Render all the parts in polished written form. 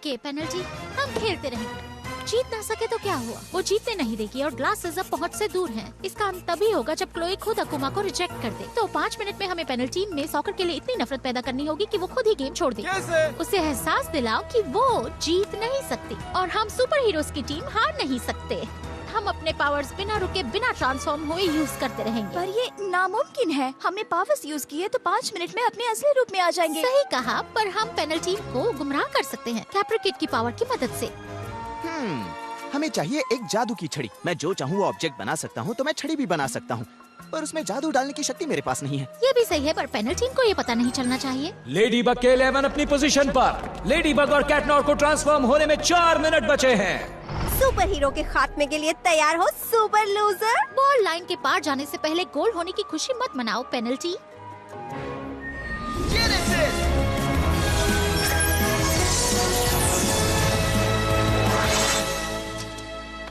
Okay penalty, हम खेलते रहेंगे। जीत ना सके तो क्या हुआ, वो जीतने नहीं देगी और ग्लास सिज़र पहुंच से दूर है। इसका अंत तभी होगा जब क्लोए खुद अकुमा को रिजेक्ट कर दे। तो 5 मिनट में हमें पेनल्टी में सॉकर के लिए इतनी नफरत पैदा करनी होगी कि वो खुद ही गेम छोड़ दे। कैसे? उसे एहसास दिलाओ कि वो जीत नहीं सकती और हम सुपर हीरोज की टीम हार नहीं सकते। हम अपने पावर्स बिना रुके बिना ट्रांसफॉर्म हुए यूज करते रहेंगे। पर ये नामुमकिन है। हमने पावर्स यूज किए तो 5 मिनट में अपने असली रूप में आ जाएंगे। सही कहा, पर हम पेनल्टी को गुमराह कर सकते हैं कैप्रिकेट की पावर की मदद से। हमें चाहिए एक जादू की छड़ी। मैं जो चाहूँ वो ऑब्जेक्ट बना सकता हूँ, तो मैं छड़ी भी बना सकता हूँ, पर उसमें जादू डालने की शक्ति मेरे पास नहीं है। ये भी सही है, पर पेनल्टी को ये पता नहीं चलना चाहिए। लेडी बग के 11 अपनी पोजीशन पर। लेडी बग और कैटनॉर को ट्रांसफॉर्म होने में 4 मिनट बचे हैं। सुपर हीरो के खात्मे के लिए तैयार हो सुपर लूजर। बॉल लाइन के पार जाने से पहले गोल होने की खुशी मत मनाओ पेनल्टी।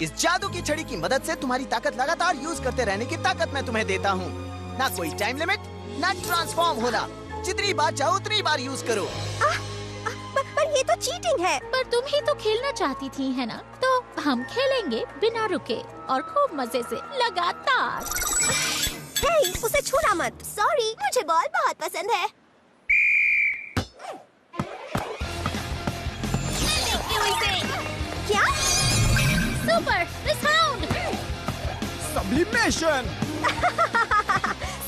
इस जादू की छड़ी की मदद से तुम्हारी ताकत लगातार यूज करते रहने की ताकत मैं तुम्हें देता हूँ। ना कोई टाइम लिमिट, ना ट्रांसफॉर्म होना। जितनी बार चाहो उतनी बार यूज करो। पर ये तो चीटिंग है। पर तुम ही तो खेलना चाहती थी, है ना? तो हम खेलेंगे बिना रुके और खूब मजे से लगातार। हे, उसे छूना मत। सॉरी, मुझे बॉल बहुत पसंद है। क्या? Super resound. सब्लिमेशन।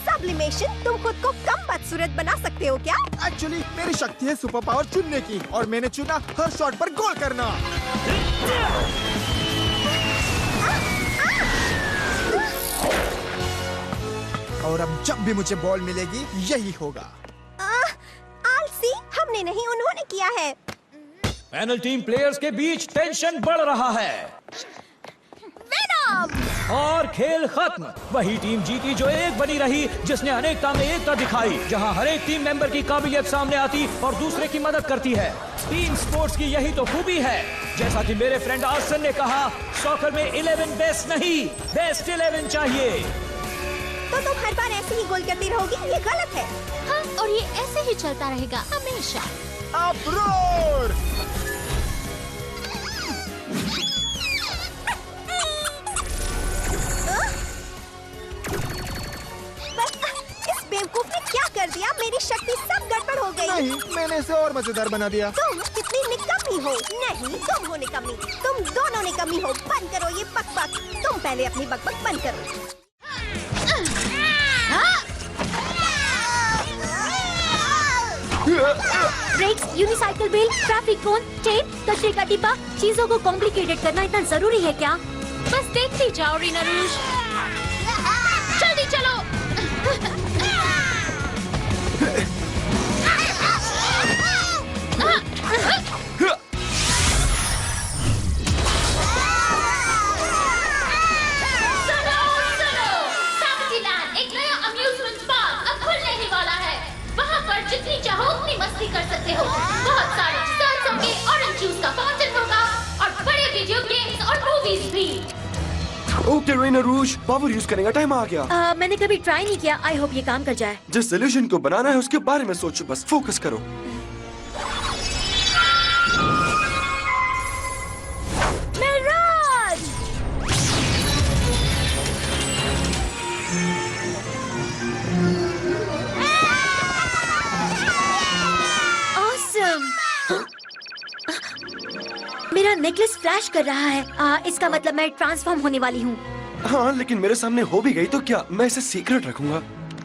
सब्लिमेशन? तुम खुद को कम बदसूरत बना सकते हो क्या? एक्चुअली मेरी शक्ति है सुपर पावर चुनने की, और मैंने चुना हर शॉट पर गोल करना। और अब जब भी मुझे बॉल मिलेगी यही होगा। आलसी, हमने नहीं उन्होंने किया है। पैनल टीम प्लेयर्स के बीच टेंशन बढ़ रहा है और खेल खत्म। वही टीम जीती जो एक बनी रही, जिसने अनेकता में एकता दिखाई, जहां हर एक टीम मेंबर की काबिलियत सामने आती और दूसरे की मदद करती है। टीम स्पोर्ट्स की यही तो खूबी है। जैसा कि मेरे फ्रेंड आसन ने कहा, सॉकर में 11 बेस्ट नहीं, बेस्ट 11 चाहिए। तो तुम हर बार ऐसे ही गोल करती रहोगी? ये गलत है। हाँ, और ये ऐसे ही चलता रहेगा हमेशा। अब्रोर! इस बेवकूफ ने क्या कर दिया? मेरी शक्ति सब गड़बड़ हो गई। नहीं, मैंने इसे और मजेदार बना दिया। तुम कितनी निकम्मी हो। नहीं, तुम हो निकम्मी। तुम दोनों निकम्मी हो। बंद करो ये बकबक। तुम पहले अपनी बकबक बंद करो। ब्रेक्स, यूनिसाइकिल व्हील, ट्रैफिक कोन, टेप, कचरे का डिब्बा, चीजों को कॉम्प्लिकेटेड करना इतना जरूरी है क्या? बस देखती जाओ रीना रूज। जल्दी चलो। जितनी चाहो उतनी मस्ती कर सकते हो। बहुत सारे डिजर्ट्स होंगे, ऑरेंज जूस का फाउंटेन होगा और बड़े वीडियो गेम्स और मूवीज भी। ओके रीना रूज, पावर यूज करने का टाइम आ गया। मैंने कभी ट्राई नहीं किया। आई होप ये काम कर जाए। जिस सोल्यूशन को बनाना है उसके बारे में सोचो, बस फोकस करो। मेरा नेकलेस फ्लैश कर रहा है। इसका मतलब मैं ट्रांसफॉर्म होने वाली हूँ। हाँ, लेकिन मेरे सामने हो भी गई तो क्या मैं इसे सीक्रेट रखूंगा?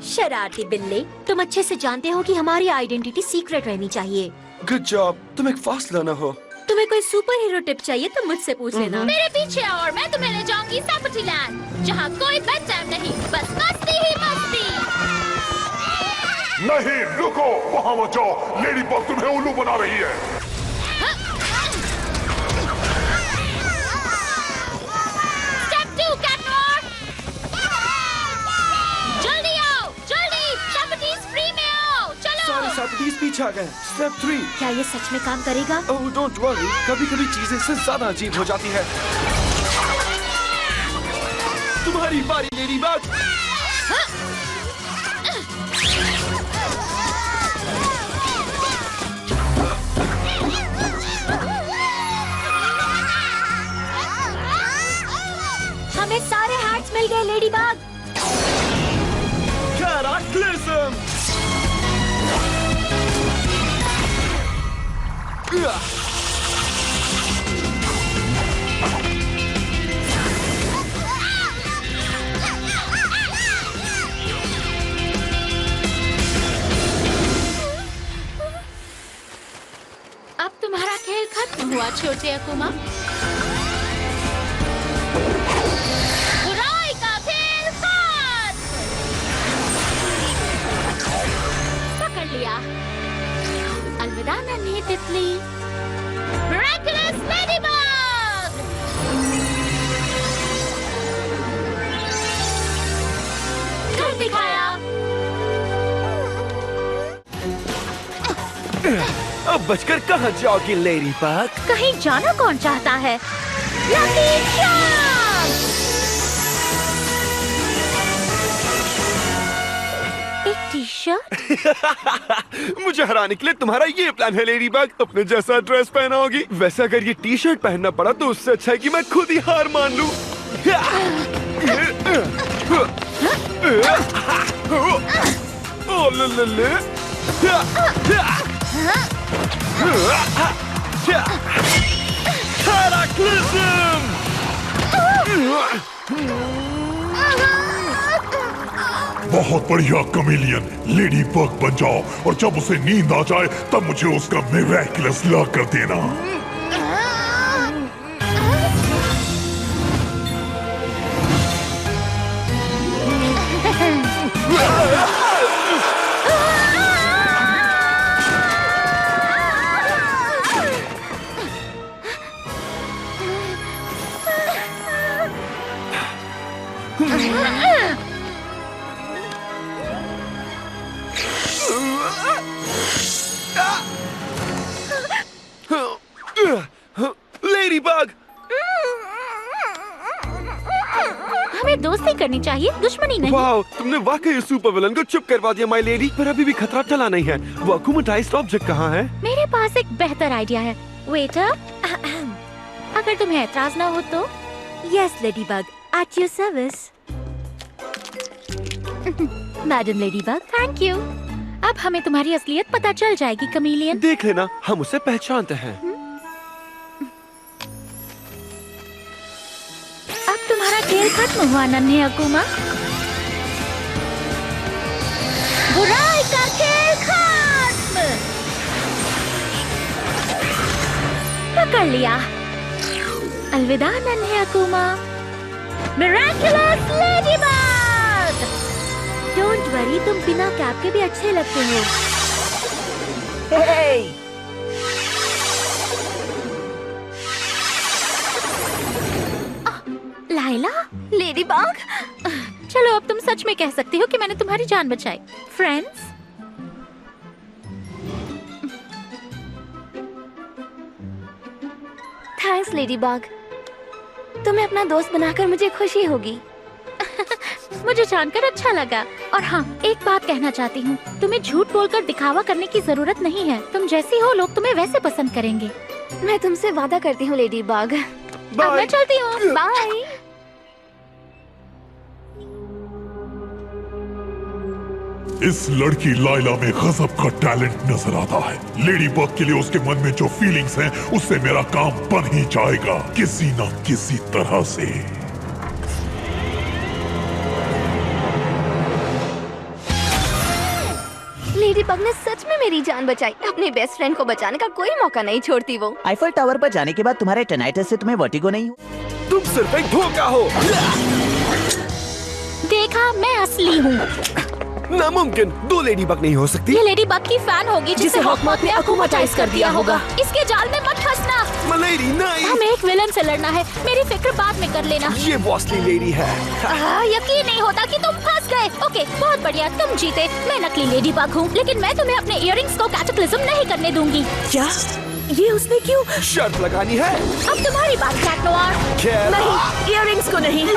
शरारती बिल्ले, तुम अच्छे से जानते हो कि हमारी आइडेंटिटी सीक्रेट रहनी चाहिए। गुड जॉब, तुम एक फास्ट लर्नर हो। तुम्हें कोई सुपर हीरो टिप चाहिए तो मुझसे पूछ लेना। मेरे पीछे आओ और मैं तुम्हें ले जाऊंगी सैपटी लैंड, जहाँ कोई बेड टाइम नहीं, बस मस्ती ही मस्ती। नहीं, रुको, वहाँ मत जाओ। लेडी बग तुम्हें उल्लू बना रही है। पीछे आ गए। स्टेप 3। क्या ये सच में काम करेगा? ओह डोंट वरी, कभी-कभी चीजें इससे ज्यादा अजीब हो जाती है। तुम्हारी बारी लेडी बग। लेडीबग। Cataclysm! अब तुम्हारा खेल खत्म हुआ छोटे अकुमा। बुराई का खेल खत्म। पकड़ लिया। अलविदा नन्ही तितली। Miraculous Ladybug! कर दिखाया। अब बचकर कहाँ जाओगी लेडी बग? कहीं जाना कौन चाहता है? Lucky charm! एक टी शर्ट? मुझे हराने के लिए तुम्हारा ये प्लान है लेडी बग। अपने जैसा ड्रेस पहना होगी। वैसे अगर ये टी शर्ट पहनना पड़ा तो उससे अच्छा है कि मैं खुद ही हार मान लूं। ओ ले ले ले। Cataclysm! बहुत बढ़िया कमेलियन, लेडी बग बन जाओ और जब उसे नींद आ जाए तब मुझे उसका मिरेकलस ला कर देना। Lady bug! हमें दोस्ती करनी चाहिए, दुश्मनी नहीं। वाओ, तुमने वाकई सुपर विलन को चुप करवा दिया माय लेडी। पर अभी भी खतरा टला नहीं है। वो अकुमाटाइज्ड ऑब्जेक्ट कहाँ है? मेरे पास एक बेहतर आइडिया है। वेटर, अगर तुम्हें एतराज ना हो तो। Yes ladybug, at your service. Madam ladybug, thank you. अब हमें तुम्हारी असलियत पता चल जाएगी कमीलियन। देख लेना, हम उसे पहचानते हैं। अब तुम्हारा खेल खत्म हुआ नन्हे अकुमा। बुराई का खेल खत्म। पकड़ लिया। अलविदा नन्हे Akuma. Miraculous ladybug! Don't worry, तुम बिना कैप के भी अच्छे लगते हो। लाइला, लेडीबग, चलो अब तुम सच में कह सकती हो कि मैंने तुम्हारी जान बचाई। Friends, thanks ladybug. तुम्हें अपना दोस्त बनाकर मुझे खुशी होगी। मुझे जानकर अच्छा लगा। और हाँ, एक बात कहना चाहती हूँ, तुम्हें झूठ बोलकर दिखावा करने की जरूरत नहीं है। तुम जैसी हो, लोग तुम्हें वैसे पसंद करेंगे। मैं तुमसे वादा करती हूँ लेडीबग। अब मैं चलती हूँ। बाय। इस लड़की लाइला में गजब का टैलेंट नजर आता है। लेडी बग के लिए उसके मन में जो फीलिंग्स हैं, उससे मेरा काम बन ही जाएगा किसी न किसी तरह से। लेडीबग ने सच में मेरी जान बचाई। अपने बेस्ट फ्रेंड को बचाने का कोई मौका नहीं छोड़ती वो। आईफल टावर पर जाने के बाद तुम्हारे टेनाइटिस से तुम्हें वर्टिगो नहीं हुआ? तुम सिर्फ एक धोखा हो। देखा, मैं असली हूँ। नामुमकिन, दो लेडी बग नहीं हो सकती। ये लेडी बग की फैन होगी जिसे हॉकमॉथ ने अकुमाटाइज कर दिया होगा। इसके जाल में मत फंसना। मलेरी नहीं। हमें एक विलन से लड़ना है। मेरी फिक्र बाद में कर लेना। ये वो असली लेडी है। यकीन नहीं होता कि तुम फंस गए। ओके, बहुत बढ़िया, तुम जीते। मैं नकली लेडी बग हूँ, लेकिन मैं तुम्हें अपने इयररिंग्स को कैटाक्लिज्म नहीं करने दूंगी। क्या? ये उसने क्यों? शर्त लगानी है। अब तुम्हारी बात कैट नोयर। नहीं, इयररिंग्स को नहीं।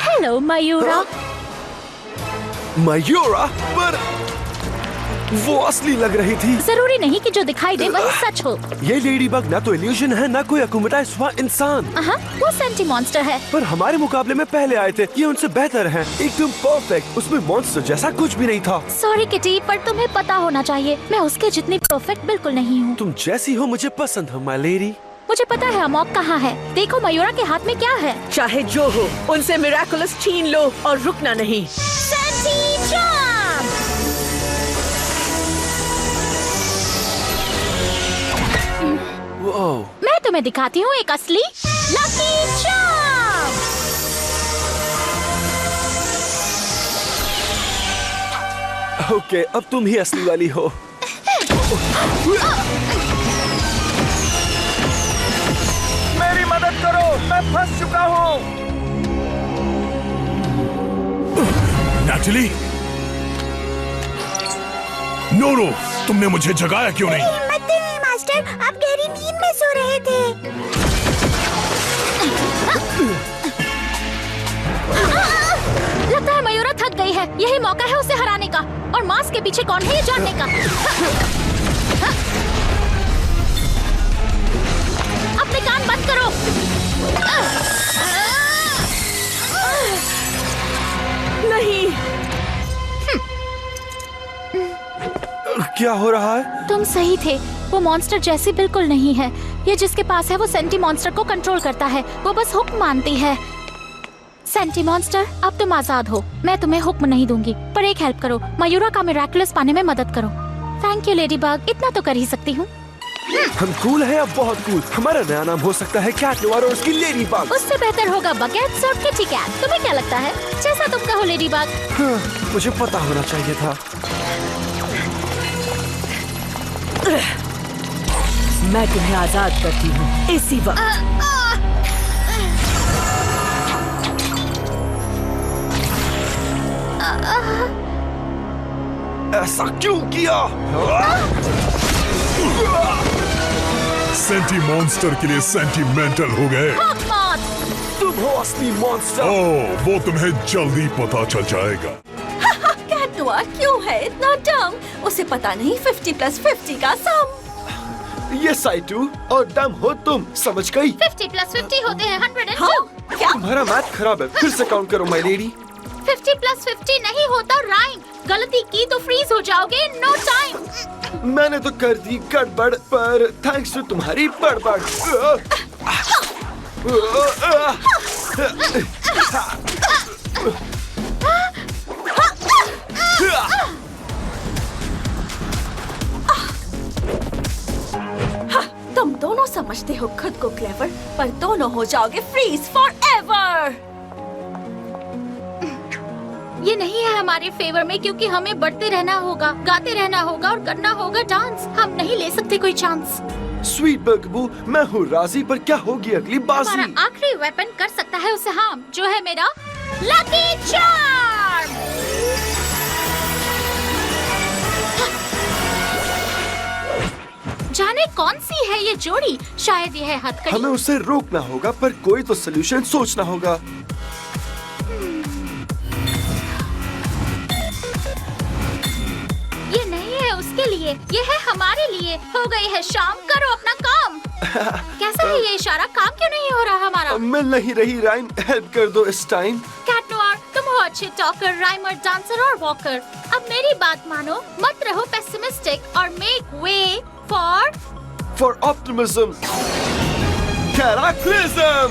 हेलो मयूरा। मयूरा, पर वो असली लग रही थी। जरूरी नहीं कि जो दिखाई दे वही सच हो। ये लेडी बग ना तो इल्यूजन है ना कोई अकुमुटाइज हुआ इंसान। वो सेंटी मॉन्स्टर है। पर हमारे मुकाबले में पहले आए थे, ये उनसे बेहतर हैं। एकदम परफेक्ट, उसमें मॉन्स्टर जैसा कुछ भी नहीं था। सॉरी किटी, पर तुम्हें पता होना चाहिए मैं उसके जितनी परफेक्ट बिल्कुल नहीं हूँ। तुम जैसी हो मुझे पसंद हो माय लेडी। मुझे पता है अमोक कहाँ है। देखो मयूरा के हाथ में क्या है। चाहे जो हो, उनसे मिराकुलस छीन लो और रुकना नहीं। सेंटी जंप! वाओ। मैं तुम्हें दिखाती हूँ एक असली लकी जंप। ओके, अब तुम ही असली वाली हो। मेरी मदद करो, मैं फंस चुका हूँ। नैटली, नो, तुमने मुझे जगाया क्यों नहीं? हिम्मत नहीं मास्टर, आप गहरी नींद में सो रहे थे। लगता है मयूरा थक गई है। यही मौका है उसे हराने का। और मास्क के पीछे कौन है ये जानने का। अपने कान बंद करो। नहीं। क्या हो रहा है? तुम सही थे, वो मॉन्स्टर जैसी बिल्कुल नहीं है। ये जिसके पास है वो सेंटी मॉन्स्टर को कंट्रोल करता है। वो बस हुक्म मानती है। सेंटी मॉन्स्टर, अब तुम आजाद हो। मैं तुम्हें हुक्म नहीं दूंगी, पर एक हेल्प करो, मयूरा का मिराकुलस पाने में मदद करो। थैंक यू लेडी बग, इतना तो कर ही सकती हूँ। हम कूल है, अब बहुत कूल। हमारा नया नाम हो सकता है कैट नोयर और उसकी लेडी बग। उससे बेहतर होगा बकेट्स और किटी कैट। तुम्हें क्या लगता है? जैसा तुम कहो लेडी बग। हाँ, मुझे पता होना चाहिए था। मैं तुम्हें आजाद करती हूँ इसी वक्त। ऐसा क्यों किया? सेंटी मॉन्स्टर के लिए सेंटिमेंटल हो गए। तुम हो असली मॉन्स्टर। ओह, वो तुम्हें जल्दी पता चल जाएगा। कैट नोयर क्यों है इतना डम? उसे पता नहीं 50+50 का सम। ये साइटू और डम हो तुम, समझ गई? 50+50 होते हैं 102। हाँ? क्या? तुम्हारा मैथ खराब है, फिर से काउंट करो माय लेडी। 50+50 नहीं होता राइम। गलती की तो फ्रीज हो जाओगे। No time. मैंने तो कर दी गड़बड़, पर थैंक्स टू तुम्हारी बड़बड़। तुम दोनों समझते हो खुद को क्लेवर, पर दोनों हो जाओगे फ्रीज फॉरएवर। ये नहीं है हमारे फेवर में, क्योंकि हमें बढ़ते रहना होगा, गाते रहना होगा और करना होगा डांस। हम नहीं ले सकते कोई चांस। स्वीट बगबू, मैं हूँ राजी, पर क्या होगी अगली बाजी? हमारा आखिरी वेपन कर सकता है उसे हार्म, जो है मेरा लकी चार्म। जाने कौन सी है ये जोड़ी? शायद ये है हथकड़ी। हमें उसे रोकना होगा, पर कोई तो सोल्यूशन सोचना होगा। ये नहीं है उसके लिए, ये है हमारे लिए। हो गई है शाम, करो अपना काम। कैसा है ये इशारा? काम क्यों नहीं हो रहा हमारा? मिल नहीं रही राइम, हेल्प कर दो इस टाइम। कैट नोयर, तुम हो अच्छे टॉकर, राइमर, डांसर और वॉकर। अब मेरी बात मानो, मत रहो पेसिमिस्टिक और make way for optimism, cataclysm.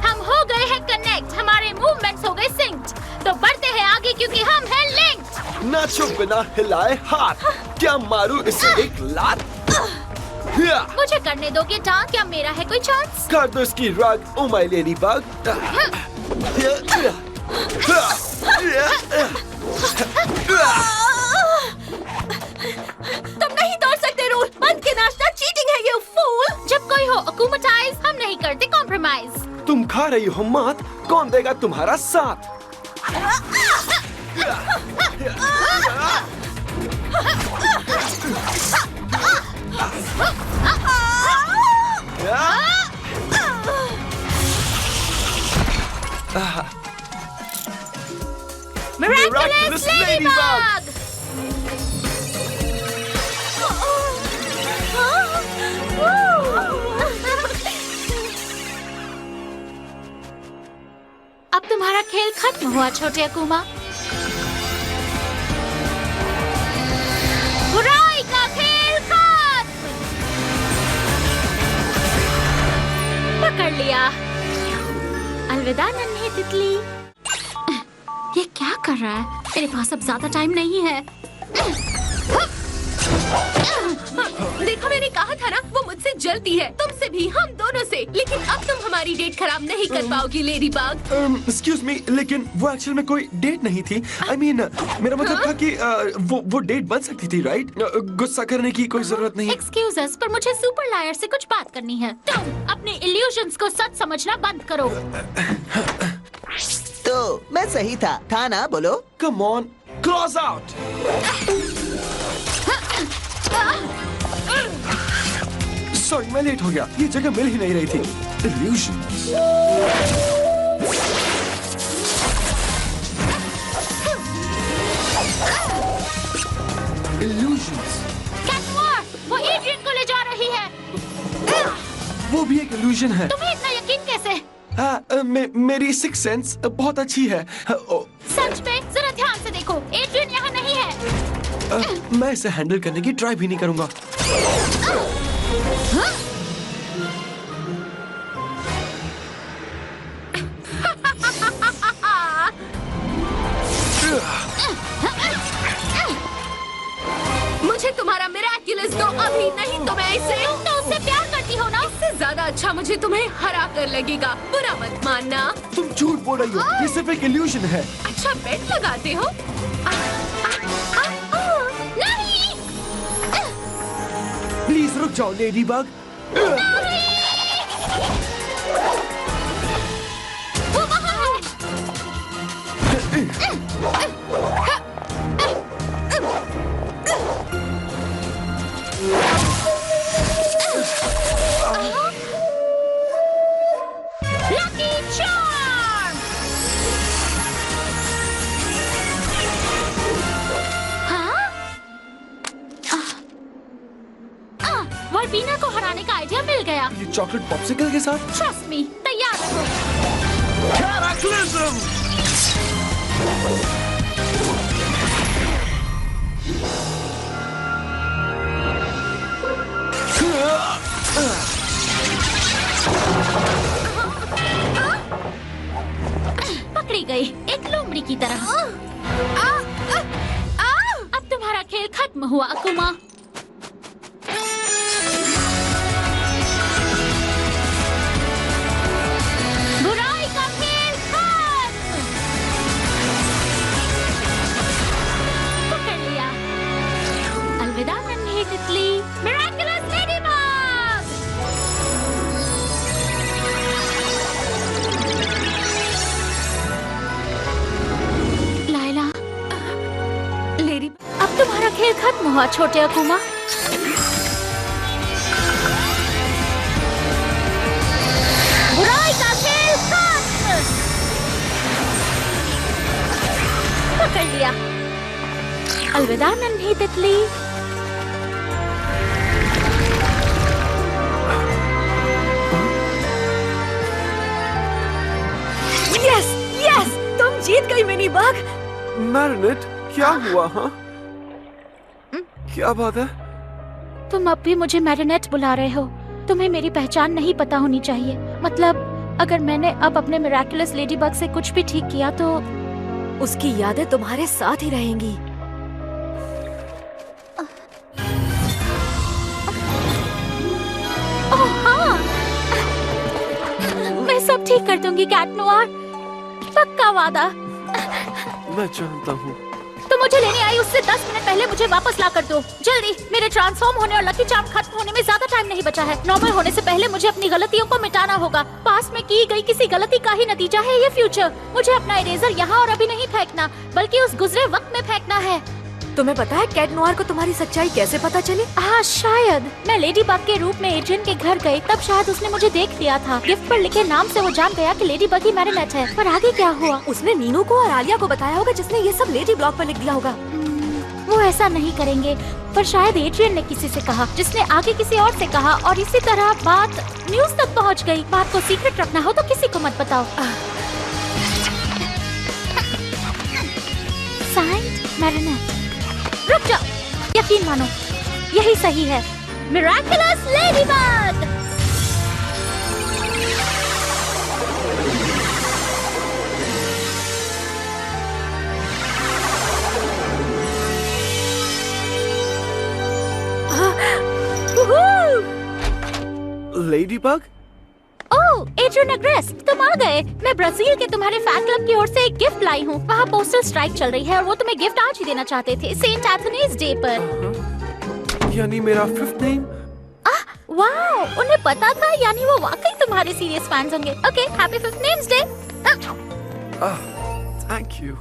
हम हो गए हैं कनेक्ट, हमारे मूवमेंट्स हो गए सिंक्ड। तो बढ़ते हैं आगे क्योंकि हम हैं लिंक्ड। नाचो बिना हिलाए हाथ, क्या मारूं इसे एक लात? मुझे करने दोगे डांस? क्या मेरा है कोई चांस? कर दो इसकी रग, ओ माय लेडी बग। तुम नहीं तोड़ सकते रूल। बंद के नाचना चीटिंग है, यू फूल। जब कोई हो अकुमटाइज, हम नहीं करते कॉम्प्रोमाइज। तुम खा रही हो मात, कौन देगा तुम्हारा साथ? Miraculous Ladybug! अब तुम्हारा खेल खत्म हुआ छोटे अकुमा। बुराई का खेल खत्म। पकड़ लिया। अलविदा नन्ही तितली। ये क्या कर रहा है? मेरे पास अब ज्यादा टाइम नहीं है। देखो मैंने कहा था ना, वो मुझसे जलती है, तुमसे भी, हम दोनों से। लेकिन अब तुम हमारी डेट खराब नहीं कर पाओगी लेडी बग। एक्सक्यूज मी, लेकिन वो एक्चुअल में कोई डेट नहीं थी। I mean, मेरा मतलब था कि वो डेट बन सकती थी, राइट? गुस्सा करने की कोई जरूरत नहीं। एक्सक्यूज अस, पर मुझे सुपर लायर से कुछ बात करनी है। तुम अपने इल्यूजन्स को सच समझना बंद करो। तो मैं सही था ना? बोलो। Come on, clause out. Sorry, मैं लेट हो गया। ये जगह मिल ही नहीं रही थी। Illusions. Illusions. कैटमोर, वो एड्रियन को ले जा रही है। वो भी एक illusion है। तुम्हें इतना यकीन कैसे? मेरी सिक्स सेंस बहुत अच्छी है। सच में? जरा ध्यान से देखो, एड्रियन यहाँ नहीं है। मैं इसे हैंडल करने की ट्राई भी नहीं करूंगा। मुझे तुम्हारा मिराक्युलस दो अभी, नहीं तो मैं इसे। तुम तो उससे प्यार करती हो ना? इससे ज्यादा अच्छा मुझे तुम्हें हरा कर लगेगा। बुरा मत मानना। तुम झूठ बोल रही हो। ये सिर्फ एक इल्यूशन है। अच्छा बेट लगाते हो? नहीं! प्लीज रुक जाओ लेडी बग। वो वहाँ है। Lucky charm! हाँ? वर्बीना को हराने का आइडिया मिल गया। ये चॉकलेट पॉप्सिकल के साथ? ट्रस्ट मी, तैयार रहो। पकड़ी गई, एक लोमड़ी की तरह। अब तुम्हारा खेल खत्म हुआ अकुमा। बुराई का खेल खत्म। पकड़ लिया। अलविदा नन्ही तितली। Miraculous ladybug. लायला, लेडी, अब तुम्हारा खेल खत्म हुआ छोटे अकुमा। बुराई का खेल खत्म। पकड़ लिया। अलविदा नन्ही तितली। यस यस, तुम जीत गई मिनी बग। मैरिनेट, क्या हुआ? हाँ, क्या बात है? तुम अब भी मुझे मैरिनेट बुला रहे हो। तुम्हें मेरी पहचान नहीं पता होनी चाहिए। मतलब अगर मैंने अब अपने मिराकुलस लेडीबग से कुछ भी ठीक किया तो उसकी यादें तुम्हारे साथ ही रहेंगी। ओह हाँ, मैं सब ठीक कर दूंगी कैट नोआर, पक्का वादा। मैं जानता हूँ। तो मुझे लेने आई उससे 10 मिनट पहले मुझे वापस ला कर दो, जल्दी। मेरे ट्रांसफॉर्म होने और लकी चार्म खत्म होने में ज्यादा टाइम नहीं बचा है। नॉर्मल होने से पहले मुझे अपनी गलतियों को मिटाना होगा। पास में की गई किसी गलती का ही नतीजा है ये फ्यूचर। मुझे अपना इरेजर यहाँ और अभी नहीं फेंकना, बल्कि उस गुजरे वक्त में फेंकना है। तुम्हें पता है कैट नोआर को तुम्हारी सच्चाई कैसे पता चली? हाँ शायद मैं लेडी बग के रूप में एड्रियन के घर गई, तब शायद उसने मुझे देख लिया था। गिफ्ट पर लिखे नाम से वो जान गया कि लेडी बग ही मैरिनेट है। पर आगे क्या हुआ? उसने नीनू को और आलिया को बताया होगा, जिसने ये सब लेडी ब्लॉग पर लिख दिया होगा। वो ऐसा नहीं करेंगे, पर शायद एड्रियन ने किसी से कहा, जिसने आगे किसी और से कहा, और इसी तरह बात न्यूज़ तक पहुंच गई। बात को सीक्रेट रखना हो तो किसी को मत बताओ। Signed Marinette. रुक जाओ, यकीन मानो यही सही है। Miraculous ladybug. Ladybug? Oh, Adrien Agreste, तुम आ गए। मैं ब्राजील के तुम्हारे फैन क्लब की ओर से एक गिफ्ट लाई हूँ। वहाँ पोस्टल स्ट्राइक चल रही है और वो तुम्हें गिफ्ट आज ही देना चाहते थे, सेंट एंथनीज डे पर। यानी मेरा 5th नेम? वाओ, उन्हें पता था, यानी वो वाकई तुम्हारे सीरियस फैंस होंगे। Okay, happy 5th names day. Thank you.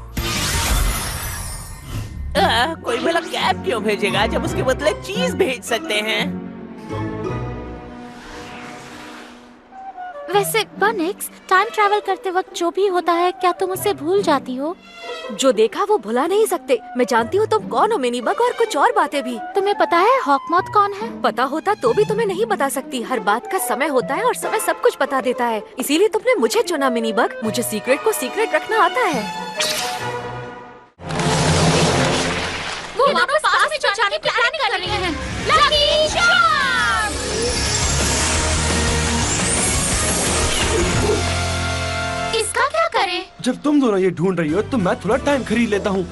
कोई भला कैप क्यों भेजेगा जब उसके बदले चीज भेज सकते हैं? वैसे बनिक्स, टाइम ट्रैवल करते वक्त जो भी होता है, क्या तुम उसे भूल जाती हो? जो देखा वो भुला नहीं सकते। मैं जानती हूँ तुम कौन हो मिनी बग, और कुछ और बातें भी। तुम्हें पता है हॉकमॉथ कौन है? पता होता तो भी तुम्हें नहीं बता सकती। हर बात का समय होता है और समय सब कुछ बता देता है। इसीलिए तुमने मुझे चुना मिनी बग। मुझे सीक्रेट को सीक्रेट रखना आता है। वो वापस पास में जाने की प्लानिंग कर रही हैं। Lucky charm! इसका क्या करें? जब तुम दोनों ये ढूंढ रही हो तो मैं थोड़ा टाइम खरीद लेता हूँ।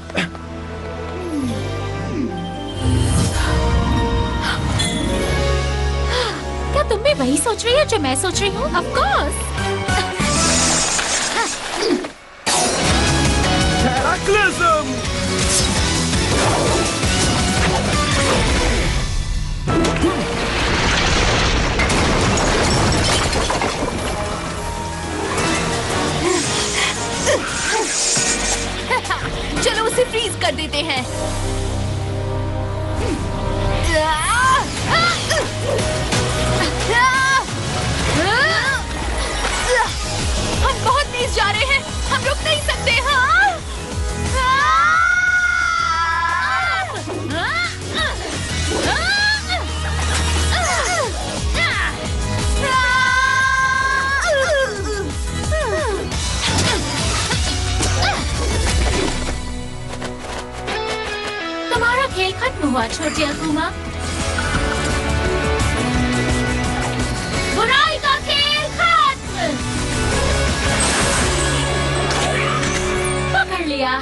क्या तुम भी वही सोच रही हो जो मैं सोच रही हूँ? Of course! Cataclysm! चलो उसे फ्रीज कर देते हैं। हम बहुत तेज जा रहे हैं, हम रुक नहीं सकते। तुम्हारा खेल खत्म हुआ छोटी अकुमा। बुराई का खेल खत्म। पकड़ लिया।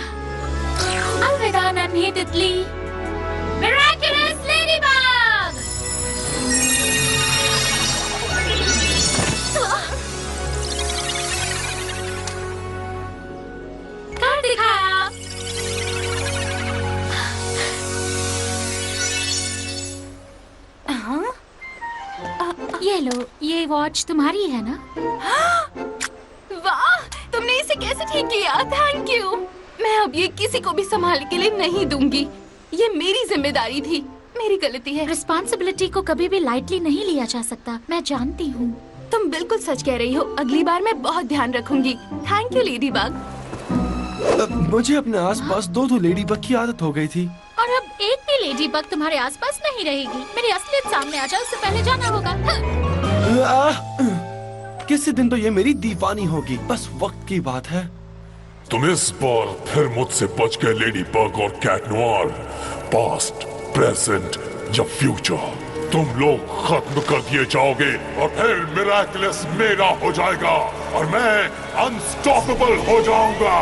अलविदा नन्ही तितली। Miraculous ladybug. कर दिखाया। ये लो, ये वॉच तुम्हारी है ना? वाह, तुमने इसे कैसे ठीक किया? Thank you. मैं अब ये किसी को भी संभालने के लिए नहीं दूंगी। ये मेरी जिम्मेदारी थी, मेरी गलती है। रिस्पॉन्सिबिलिटी को कभी भी लाइटली नहीं लिया जा सकता, मैं जानती हूँ। तुम बिल्कुल सच कह रही हो। अगली बार मैं बहुत ध्यान रखूंगी। Thank you lady bug. मुझे अपने आसपास दो लेडी बग की आदत हो गई थी। और अब एक भी लेडी बग तुम्हारे आसपास नहीं रहेगी। मेरी असलियत सामने आ जाए उससे पहले जाना होगा। किसी दिन तो ये मेरी दीवानी होगी, बस वक्त की बात है। तुम इस बार फिर मुझसे बच गए लेडी बग और कैट नोआर। पास्ट, प्रेजेंट या फ्यूचर तुम लोग खत्म कर दिए जाओगे और फिर मिरेकुलस मेरा हो जाएगा और मैं अनस्टॉपेबल हो जाऊंगा।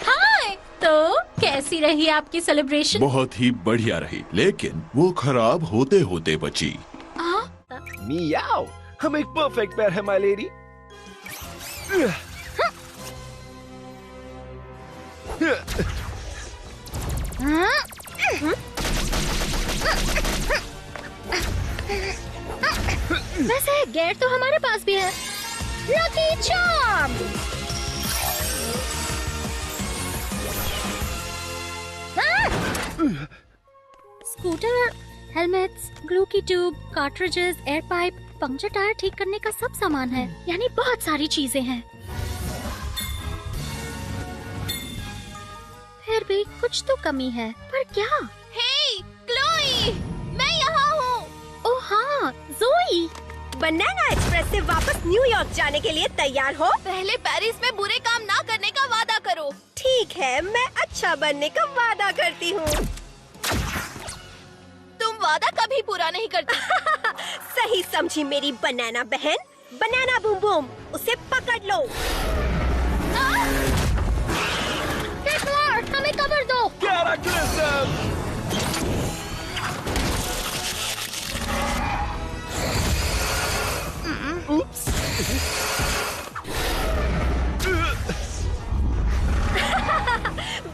हाय, तो कैसी रही आपकी सेलिब्रेशन? बहुत ही बढ़िया रही, लेकिन वो खराब होते होते बची। मियाओ, हम एक परफेक्ट पेयर है माय लेडी। वैसे गेट तो हमारे पास भी है। Lucky charm. Scooter, helmets, glue की tube, cartridges, air pipe, puncture tyre ठीक करने का सब सामान है, यानी बहुत सारी चीजें हैं। फिर भी कुछ तो कमी है, पर क्या? हे, क्लोई, मैं यहाँ हूँ। ओह हाँ, ज़ोई। बनाना एक्सप्रेस से वापस न्यूयॉर्क जाने के लिए तैयार हो? पहले पेरिस में बुरे काम ना करने का वादा करो। ठीक है, मैं अच्छा बनने का वादा करती हूँ। तुम वादा कभी पूरा नहीं करती। सही समझी मेरी बनाना बहन। बनाना बूम बूम, उसे पकड़ लो। हमें कवर दो।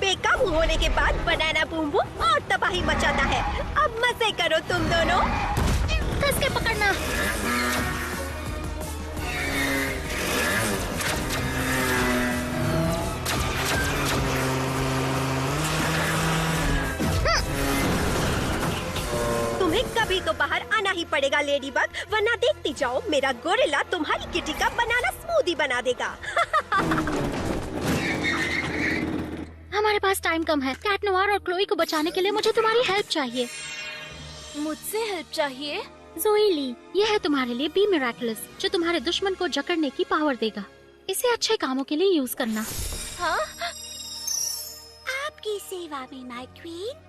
बेकाबू होने के बाद बनाना बूम बूम और तबाही मचाता है। अब मजे करो तुम दोनों। कस के पकड़ना। तुम्हें कभी तो बाहर आना ही पड़ेगा लेडीबग, वरना देखती जाओ मेरा गोरिल्ला तुम्हारी किटी का बनाना स्मूदी बना देगा। हमारे पास टाइम कम है। कैट नोआर और क्लोई को बचाने के लिए मुझे तुम्हारी हेल्प चाहिए। मुझसे हेल्प चाहिए? ज़ोई ली, ये है तुम्हारे लिए बी मिरेकलस, जो तुम्हारे दुश्मन को जकड़ने की पावर देगा। इसे अच्छे कामों के लिए यूज करना। हाँ? आपकी सेवा में माय क्वीन।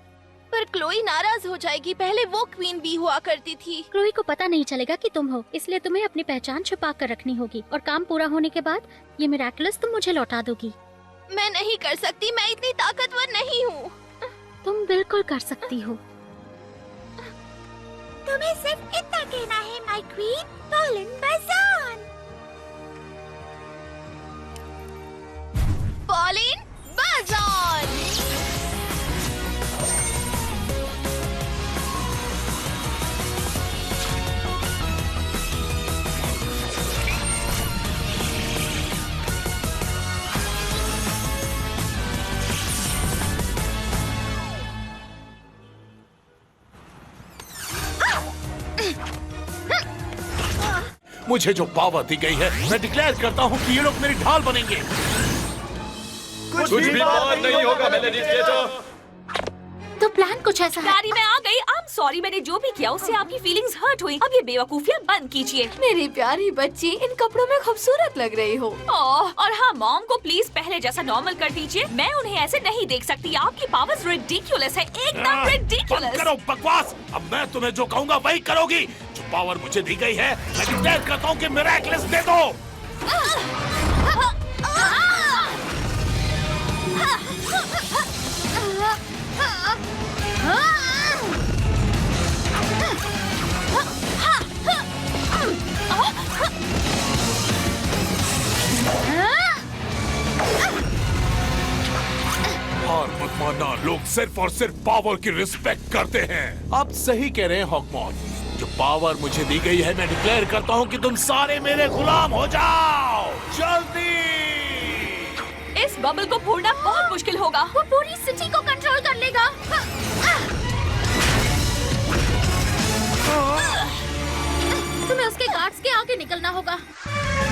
पर क्लोई नाराज हो जाएगी, पहले वो क्वीन भी हुआ करती थी। क्लोई को पता नहीं चलेगा कि तुम हो, इसलिए तुम्हें अपनी पहचान छुपा कर रखनी होगी, और काम पूरा होने के बाद ये मिरेकलस तुम मुझे लौटा दोगी। मैं नहीं कर सकती, मैं इतनी ताकतवर नहीं हूँ। तुम बिल्कुल कर सकती हो। तुम्हें सिर्फ इतना कहना है माय क्वीन, पॉलिन बजान। पॉलिन बजान। मुझे जो पावर दी गई है, मैं डिक्लेयर करता हूँ कि ये लोग मेरी ढाल बनेंगे। कुछ भी पावर नहीं होगा मैजिस्ट्रेटर। तो प्लान कुछ ऐसा है। गाड़ी में आ गई। आई एम सॉरी, मैंने जो भी किया उससे आपकी फीलिंग्स हर्ट हुई। अब ये बेवकूफियाँ बंद कीजिए। मेरी प्यारी बच्ची, इन कपड़ों में खूबसूरत लग रही हो। और हाँ, मॉम को प्लीज पहले जैसा नॉर्मल कर दीजिए। मैं उन्हें ऐसे नहीं देख सकती। आपकी पावर्स रिडिकुलस है, एकदम रिडिकुलस। करो बकवास। अब मैं तुम्हें जो कहूँगा वही करोगी। जो पावर मुझे दी गई है, मैं डिक्लेयर करता हूँ कि मिरेकलस दे दो। हार मत मानना, लोग सिर्फ और सिर्फ पावर की रिस्पेक्ट करते हैं। आप सही कह रहे हैं हॉकमॉन। जो पावर मुझे दी गई है, मैं डिक्लेयर करता हूँ कि तुम सारे मेरे गुलाम हो जाओ। जल्दी। इस बबल को फोड़ना बहुत मुश्किल होगा। वो पूरी सिटी को कंट्रोल कर लेगा। तुम्हें उसके गार्ड्स के आगे निकलना होगा।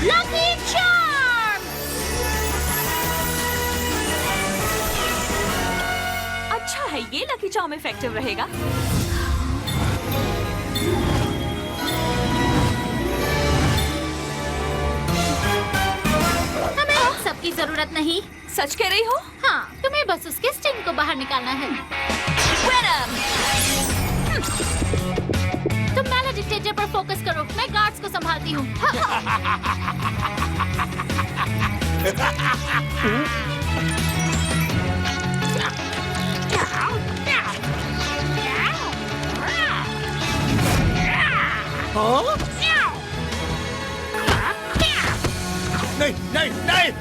Lucky charm. अच्छा है, ये लकी चार्म इफेक्टिव रहेगा। हमें सबकी जरूरत नहीं। सच कह रही हो? हाँ, तुम्हें बस उसके स्टिंग को बाहर निकालना है। तुम मैला डिक्टेटर पर फोकस करो, मैं गार्ड्स को संभालती हूँ। नहीं नहीं नहीं।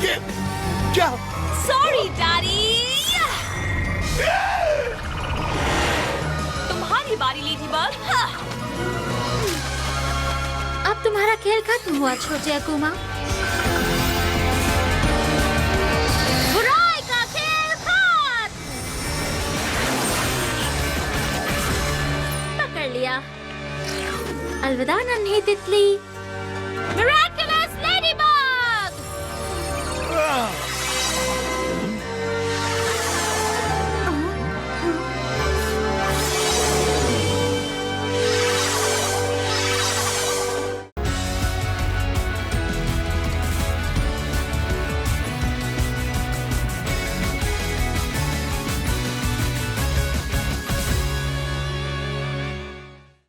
ये क्या? Sorry daddy. तुम्हारी बारी लेडीबग। अब तुम्हारा खेल खत्म हुआ छोटे अकुमा। अलविदा नन्ही तितली।